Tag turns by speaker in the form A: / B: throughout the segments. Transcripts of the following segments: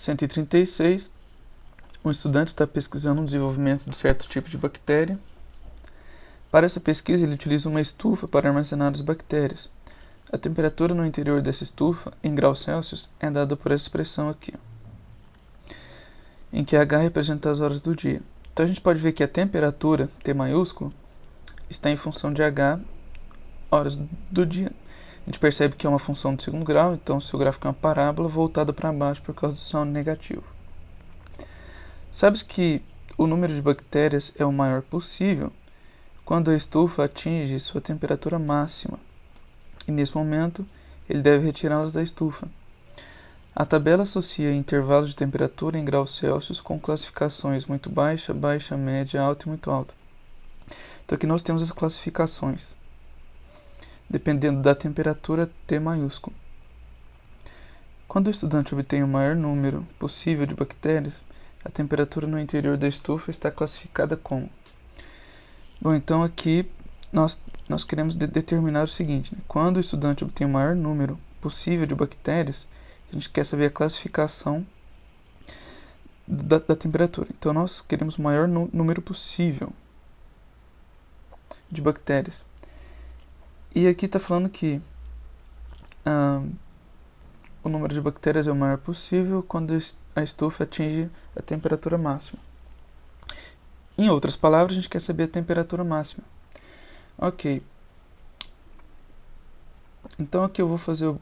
A: 136. Um estudante está pesquisando o desenvolvimento de certo tipo de bactéria. Para essa pesquisa, ele utiliza uma estufa para armazenar as bactérias. A temperatura no interior dessa estufa, em graus Celsius, é dada por essa expressão aqui, em que H representa as horas do dia. Então a gente pode ver que a temperatura, T maiúsculo, está em função de H, horas do dia. A gente percebe que é uma função de segundo grau, então o seu gráfico é uma parábola voltada para baixo por causa do sinal negativo. Sabe que o número de bactérias é o maior possível quando a estufa atinge sua temperatura máxima, e nesse momento ele deve retirá-las da estufa. A tabela associa intervalos de temperatura em graus Celsius com classificações muito baixa, baixa, média, alta e muito alta. Então aqui nós temos as classificações, dependendo da temperatura T maiúsculo. Quando o estudante obtém o maior número possível de bactérias, a temperatura no interior da estufa está classificada como... Bom, então aqui nós queremos determinar o seguinte, né? Quando o estudante obtém o maior número possível de bactérias, a gente quer saber a classificação da temperatura. Então nós queremos o maior número possível de bactérias. E aqui está falando que o número de bactérias é o maior possível quando a estufa atinge a temperatura máxima. Em outras palavras, a gente quer saber a temperatura máxima. Ok. Então aqui eu vou fazer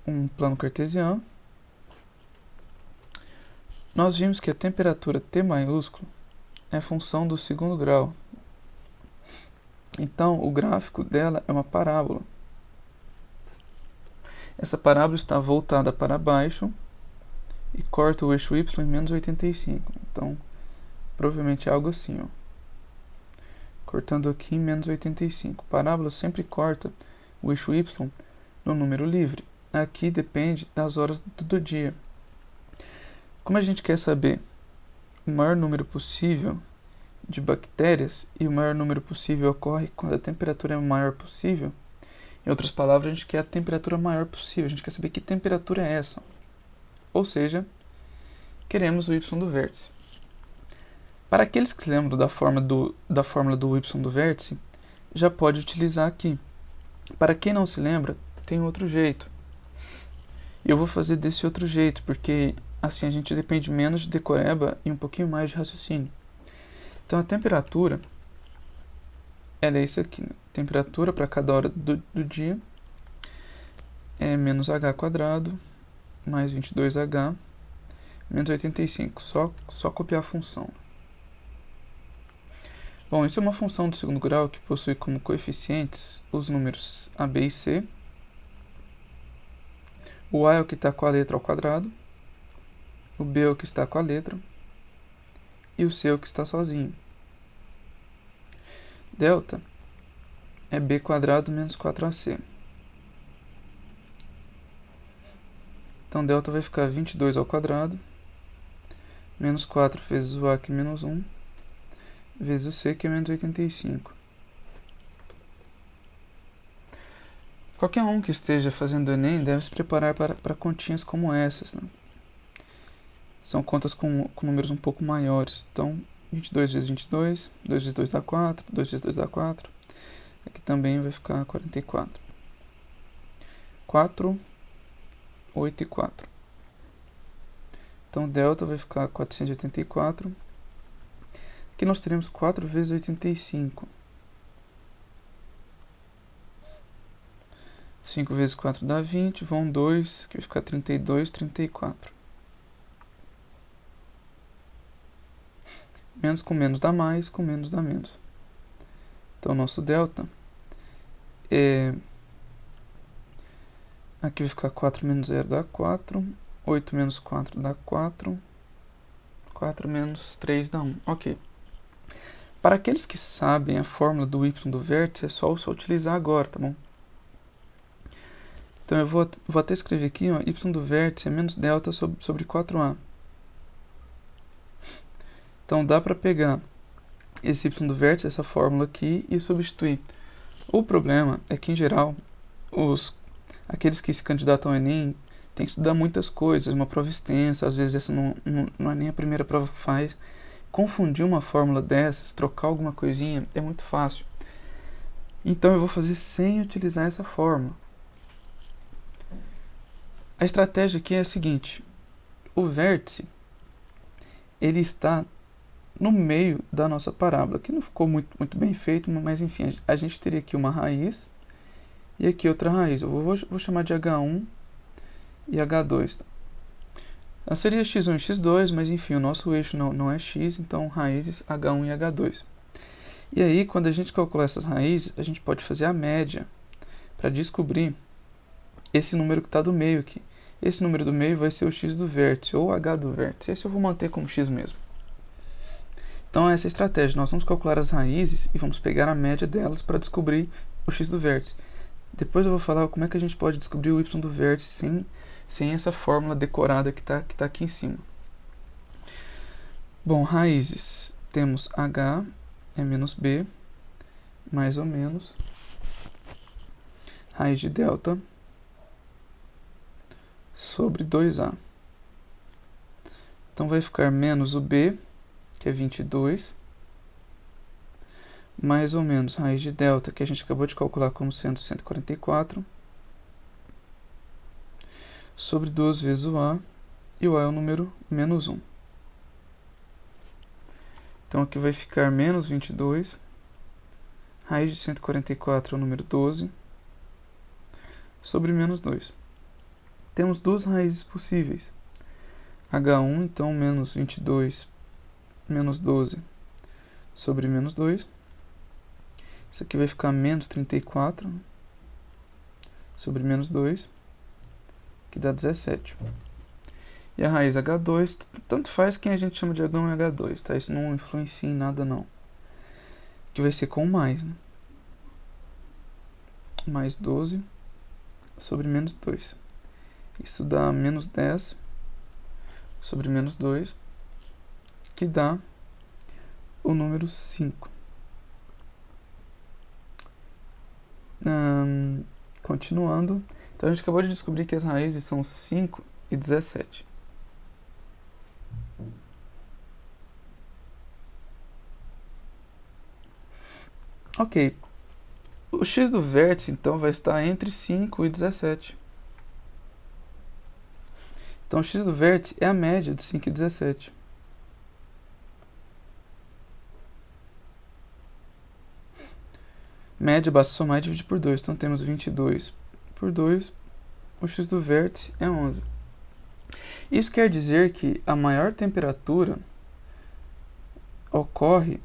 A: um plano cartesiano. Nós vimos que a temperatura T maiúsculo é função do segundo grau. Então o gráfico dela é uma parábola. Essa parábola está voltada para baixo e corta o eixo y em menos 85. Então, provavelmente é algo assim, ó. Cortando aqui em menos 85. A parábola sempre corta o eixo y no número livre. Aqui depende das horas do dia. Como a gente quer saber o maior número possível de bactérias, e o maior número possível ocorre quando a temperatura é o maior possível, em outras palavras, a gente quer a temperatura maior possível. A gente quer saber que temperatura é essa. Ou seja, queremos o y do vértice. Para aqueles que se lembram da fórmula do y do vértice, já pode utilizar aqui. Para quem não se lembra, tem outro jeito. E eu vou fazer desse outro jeito, porque assim a gente depende menos de decoreba e um pouquinho mais de raciocínio. Então a temperatura, ela é isso aqui, né? Temperatura para cada hora do dia é menos h quadrado mais 22h menos 85. Só copiar a função. Bom, isso é uma função do segundo grau que possui como coeficientes os números a, b e c. O a é o que está com a letra ao quadrado, o b é o que está com a letra e o c é o que está sozinho. Delta é b quadrado menos 4ac. Então delta vai ficar 22 ao quadrado menos 4 vezes o a, que é menos 1, vezes o c, que é menos 85. Qualquer um que esteja fazendo o Enem deve se preparar para continhas como essas, né? São contas com números um pouco maiores. Então, 22 vezes 22, 2 vezes 2 dá 4, 2 vezes 2 dá 4. Aqui também vai ficar 44. 4, 8 e 4. Então, delta vai ficar 484. Aqui nós teremos 4 vezes 85. 5 vezes 4 dá 20, vão 2, que vai ficar 32, 34. Menos com menos dá mais, com menos dá menos. Então, nosso delta é... Aqui vai ficar 4 menos 0 dá 4, 8 menos 4 dá 4, 4 menos 3 dá 1. Ok. Para aqueles que sabem a fórmula do y do vértice, é só utilizar agora, tá bom? Então eu vou até escrever aqui, ó, y do vértice é menos delta sobre 4a. Então dá para pegar esse y do vértice, essa fórmula aqui, e substituir. O problema é que, em geral, aqueles que se candidatam ao Enem tem que estudar muitas coisas, uma prova extensa, às vezes essa não é nem a primeira prova que faz. Confundir uma fórmula dessas, trocar alguma coisinha, é muito fácil. Então eu vou fazer sem utilizar essa fórmula. A estratégia aqui é a seguinte: o vértice ele está no meio da nossa parábola, que não ficou muito bem feito, mas enfim, a gente teria aqui uma raiz e aqui outra raiz. Eu vou chamar de H1 e H2. Tá? Seria x1 e x2, mas enfim, o nosso eixo não é x, então raízes H1 e H2. E aí, quando a gente calcular essas raízes, a gente pode fazer a média para descobrir esse número que está do meio aqui. Esse número do meio vai ser o x do vértice, ou h do vértice. Esse eu vou manter como x mesmo. Então, essa é a estratégia. Nós vamos calcular as raízes e vamos pegar a média delas para descobrir o x do vértice. Depois eu vou falar como é que a gente pode descobrir o y do vértice sem essa fórmula decorada que está aqui em cima. Bom, raízes. Temos h é menos b, mais ou menos, raiz de delta sobre 2a. Então vai ficar menos o b, que é 22, mais ou menos raiz de delta, que a gente acabou de calcular como sendo 144, sobre 2 vezes o a, e o a é o número menos 1. Então aqui vai ficar menos 22, raiz de 144 é o número 12, sobre menos 2. Temos duas raízes possíveis. H1, então, menos 22, menos 12, sobre menos 2. Isso aqui vai ficar menos 34, sobre menos 2, que dá 17. E a raiz H2, tanto faz quem a gente chama de H1 e H2, tá? Isso não influencia em nada, não. Que vai ser com mais, né? Mais 12 sobre menos 2. Isso dá menos 10 sobre menos 2, que dá o número 5. Continuando, então a gente acabou de descobrir que as raízes são 5 e 17. Ok, o x do vértice então vai estar entre 5 e 17. Então o x do vértice é a média de 5 e 17. Média basta somar e dividir por 2. Então temos 22 por 2. O x do vértice é 11. Isso quer dizer que a maior temperatura ocorre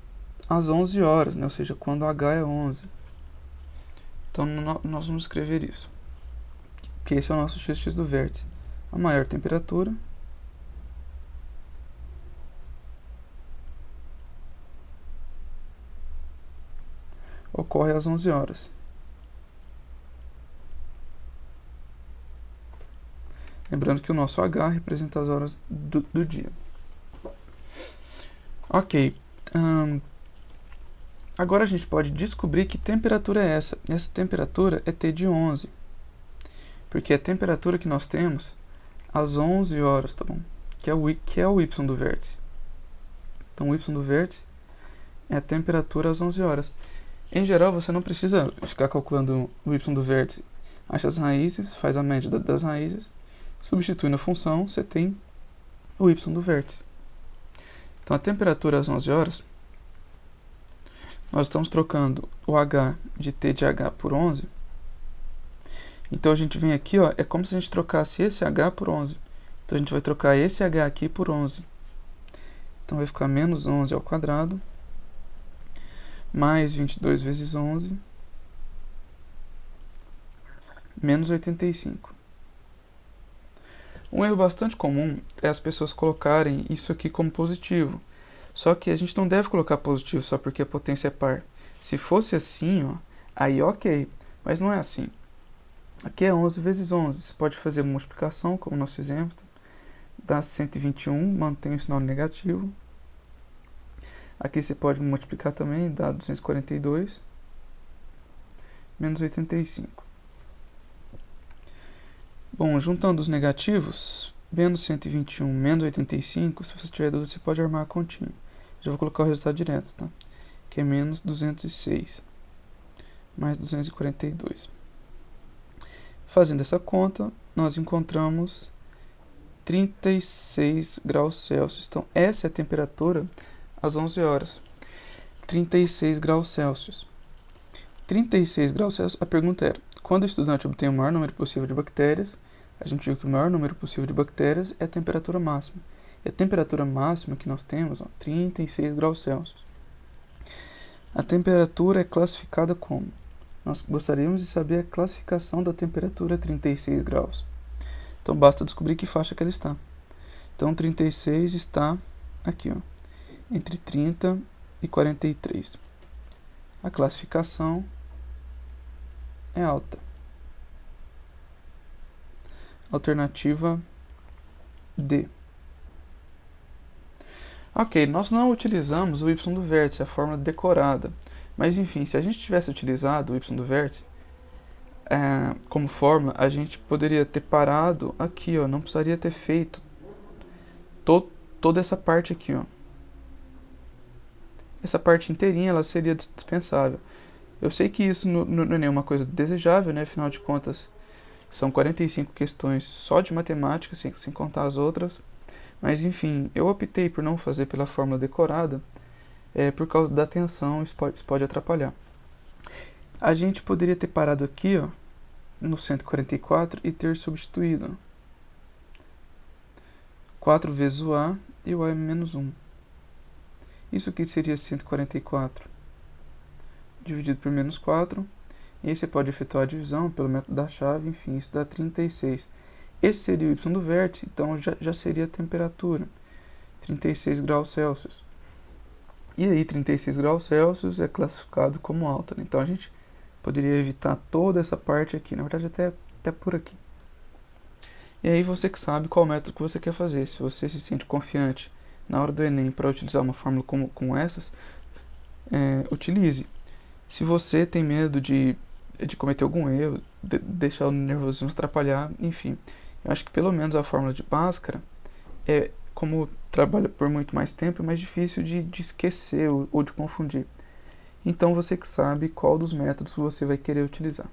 A: às 11 horas, né? Ou seja, quando h é 11. Então nós vamos escrever isso. Que esse é o nosso x do vértice. A maior temperatura ocorre às 11 horas. Lembrando que o nosso H representa as horas do dia. Ok. Agora a gente pode descobrir que temperatura é essa. Essa temperatura é T de 11. Porque é a temperatura que nós temos às 11 horas, tá bom? Que é o y do vértice. Então o y do vértice é a temperatura às 11 horas. Em geral, você não precisa ficar calculando o y do vértice. Acha as raízes, faz a média das raízes, substitui na função, você tem o y do vértice. Então a temperatura às 11 horas, nós estamos trocando o h de T de h por 11. Então a gente vem aqui, ó, é como se a gente trocasse esse h por 11. Então a gente vai trocar esse h aqui por 11. Então vai ficar menos 11 ao quadrado, mais 22 vezes 11, menos 85. Um erro bastante comum é as pessoas colocarem isso aqui como positivo. Só que a gente não deve colocar positivo só porque a potência é par. Se fosse assim, ó, aí ok, mas não é assim. Aqui é 11 vezes 11. Você pode fazer multiplicação, como nós fizemos. Dá 121, mantém o sinal negativo. Aqui você pode multiplicar também, dá 242, menos 85. Bom, juntando os negativos, menos 121 menos 85, se você tiver dúvida, você pode armar a continha. Já vou colocar o resultado direto, tá? Que é menos 206 mais 242. Fazendo essa conta, nós encontramos 36 graus Celsius. Então, essa é a temperatura às 11 horas. 36 graus Celsius. 36 graus Celsius, a pergunta era, quando o estudante obtém o maior número possível de bactérias, a gente viu que o maior número possível de bactérias é a temperatura máxima. E a temperatura máxima que nós temos, 36 graus Celsius. A temperatura é classificada como? Nós gostaríamos de saber a classificação da temperatura a 36 graus. Então, basta descobrir que faixa que ela está. Então, 36 está aqui, entre 30 e 43. A classificação é alta. Alternativa D. Ok, nós não utilizamos o y do vértice, a fórmula decorada. Mas enfim, se a gente tivesse utilizado o y do vértice como fórmula, a gente poderia ter parado aqui, não precisaria ter feito toda essa parte aqui. Essa parte inteirinha ela seria dispensável. Eu sei que isso não é nenhuma coisa desejável, né? Afinal de contas, são 45 questões só de matemática, sem contar as outras. Mas enfim, eu optei por não fazer pela fórmula decorada, por causa da tensão, isso pode atrapalhar. A gente poderia ter parado aqui, no 144 e ter substituído 4 vezes o A e o A é menos 1. Isso aqui seria 144 dividido por menos 4. E aí você pode efetuar a divisão pelo método da chave, enfim, isso dá 36. Esse seria o y do vértice, então já seria a temperatura, 36 graus Celsius. E aí 36 graus Celsius é classificado como alta, né? Então a gente poderia evitar toda essa parte aqui, na verdade até por aqui. E aí você que sabe qual método que você quer fazer. Se você se sente confiante na hora do Enem para utilizar uma fórmula como essas, utilize. Se você tem medo de cometer algum erro, deixar o nervosismo atrapalhar, enfim. Eu acho que pelo menos a fórmula de Bhaskara como trabalha por muito mais tempo, é mais difícil de esquecer ou de confundir. Então você que sabe qual dos métodos você vai querer utilizar.